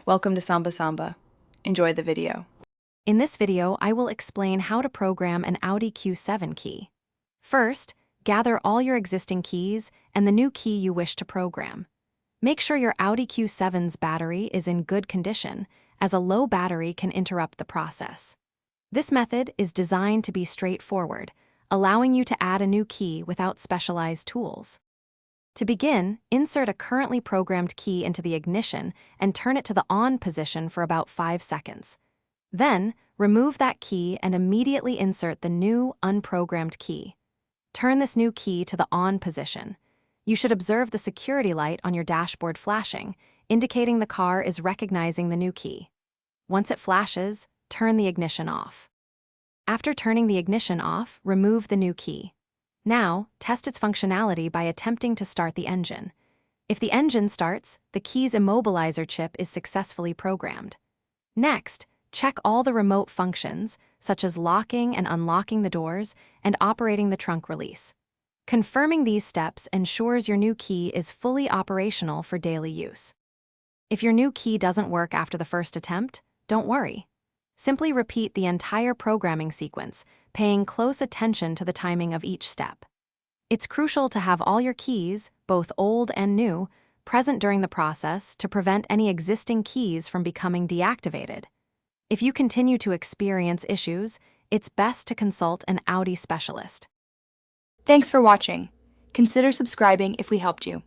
Welcome to Samba Samba. Enjoy the video. In this video, I will explain how to program an Audi Q7 key. First, gather all your existing keys and the new key you wish to program. Make sure your Audi Q7's battery is in good condition, as a low battery can interrupt the process. This method is designed to be straightforward, allowing you to add a new key without specialized tools. To begin, insert a currently programmed key into the ignition and turn it to the on position for about 5 seconds. Then, remove that key and immediately insert the new, unprogrammed key. Turn this new key to the on position. You should observe the security light on your dashboard flashing, indicating the car is recognizing the new key. Once it flashes, turn the ignition off. After turning the ignition off, remove the new key. Now, test its functionality by attempting to start the engine. If the engine starts, the key's immobilizer chip is successfully programmed. Next, check all the remote functions, such as locking and unlocking the doors and operating the trunk release. Confirming these steps ensures your new key is fully operational for daily use. If your new key doesn't work after the first attempt, don't worry. Simply repeat the entire programming sequence, paying close attention to the timing of each step. It's crucial to have all your keys, both old and new, present during the process to prevent any existing keys from becoming deactivated. If you continue to experience issues, it's best to consult an Audi specialist. Thanks for watching. Consider subscribing if we helped you.